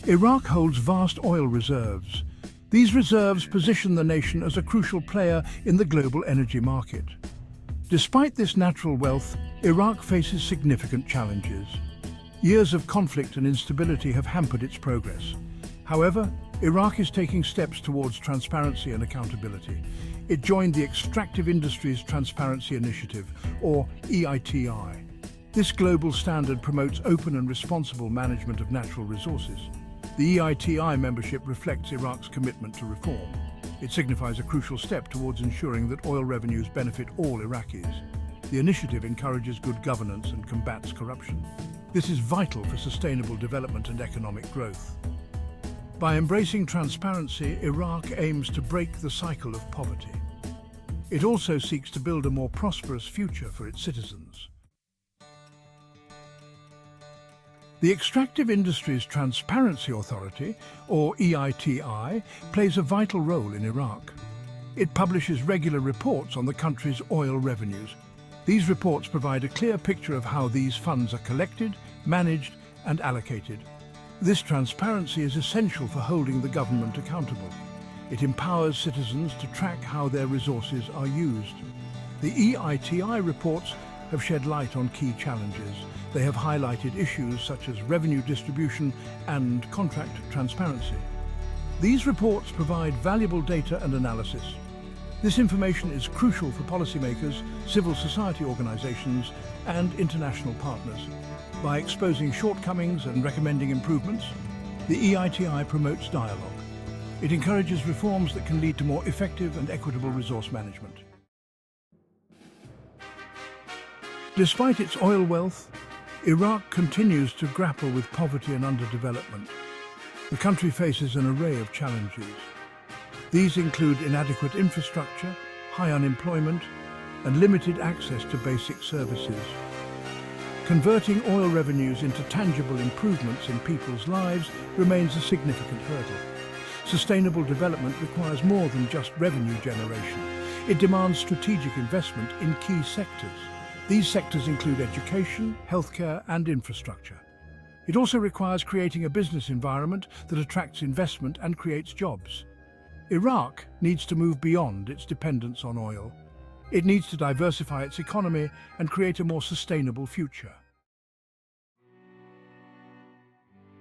Iraq holds vast oil reserves. These reserves position the nation as a crucial player in the global energy market. Despite this natural wealth, Iraq faces significant challenges. Years of conflict and instability have hampered its progress. However, Iraq is taking steps towards transparency and accountability. It joined the Extractive Industries Transparency Initiative, or EITI. This global standard promotes open and responsible management of natural resources. The EITI membership reflects Iraq's commitment to reform. It signifies a crucial step towards ensuring that oil revenues benefit all Iraqis. The initiative encourages good governance and combats corruption. This is vital for sustainable development and economic growth. By embracing transparency, Iraq aims to break the cycle of poverty. It also seeks to build a more prosperous future for its citizens. The Extractive Industries Transparency Authority, or EITI, plays a vital role in Iraq. It publishes regular reports on the country's oil revenues. These reports provide a clear picture of how these funds are collected, managed, and allocated. This transparency is essential for holding the government accountable. It empowers citizens to track how their resources are used. The EITI reports have shed light on key challenges. They have highlighted issues such as revenue distribution and contract transparency. These reports provide valuable data and analysis. This information is crucial for policymakers, civil society organizations, and international partners. By exposing shortcomings and recommending improvements, the EITI promotes dialogue. It encourages reforms that can lead to more effective and equitable resource management. Despite its oil wealth, Iraq continues to grapple with poverty and underdevelopment. The country faces an array of challenges. These include inadequate infrastructure, high unemployment, and limited access to basic services. Converting oil revenues into tangible improvements in people's lives remains a significant hurdle. Sustainable development requires more than just revenue generation. It demands strategic investment in key sectors. These sectors include education, healthcare, and infrastructure. It also requires creating a business environment that attracts investment and creates jobs. Iraq needs to move beyond its dependence on oil. It needs to diversify its economy and create a more sustainable future.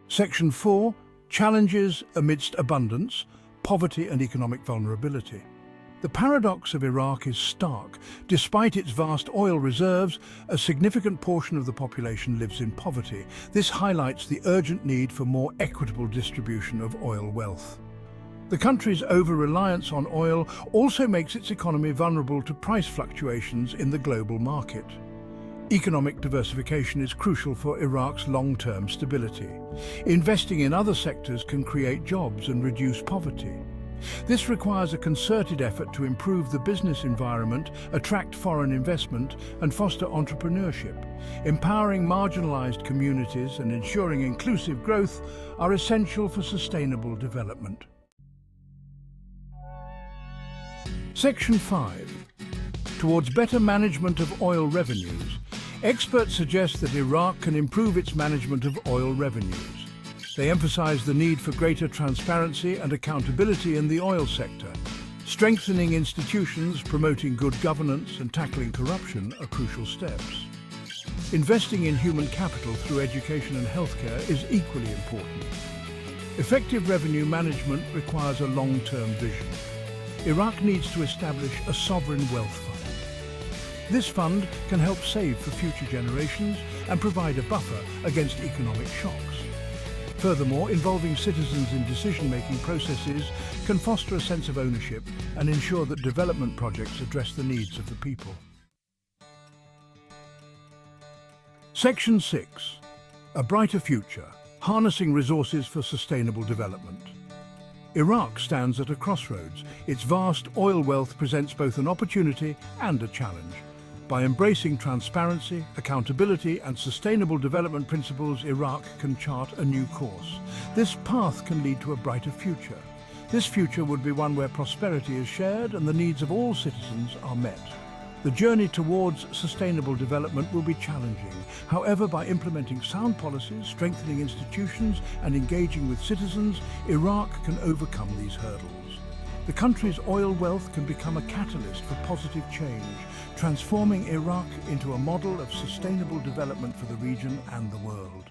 Section 4. Challenges amidst abundance, poverty and economic vulnerability. The paradox of Iraq is stark. Despite its vast oil reserves, a significant portion of the population lives in poverty. This highlights the urgent need for more equitable distribution of oil wealth. The country's over-reliance on oil also makes its economy vulnerable to price fluctuations in the global market. Economic diversification is crucial for Iraq's long-term stability. Investing in other sectors can create jobs and reduce poverty. This requires a concerted effort to improve the business environment, attract foreign investment, and foster entrepreneurship. Empowering marginalized communities and ensuring inclusive growth are essential for sustainable development. Section 5. Towards better management of oil revenues. Experts suggest that Iraq can improve its management of oil revenues. They emphasize the need for greater transparency and accountability in the oil sector. Strengthening institutions, promoting good governance, and tackling corruption are crucial steps. Investing in human capital through education and healthcare is equally important. Effective revenue management requires a long-term vision. Iraq needs to establish a sovereign wealth fund. This fund can help save for future generations and provide a buffer against economic shocks. Furthermore, involving citizens in decision-making processes can foster a sense of ownership and ensure that development projects address the needs of the people. Section 6. A brighter future, harnessing resources for sustainable development. Iraq stands at a crossroads. Its vast oil wealth presents both an opportunity and a challenge. By embracing transparency, accountability, and sustainable development principles, Iraq can chart a new course. This path can lead to a brighter future. This future would be one where prosperity is shared and the needs of all citizens are met. The journey towards sustainable development will be challenging. However, by implementing sound policies, strengthening institutions, and engaging with citizens, Iraq can overcome these hurdles. The country's oil wealth can become a catalyst for positive change, transforming Iraq into a model of sustainable development for the region and the world.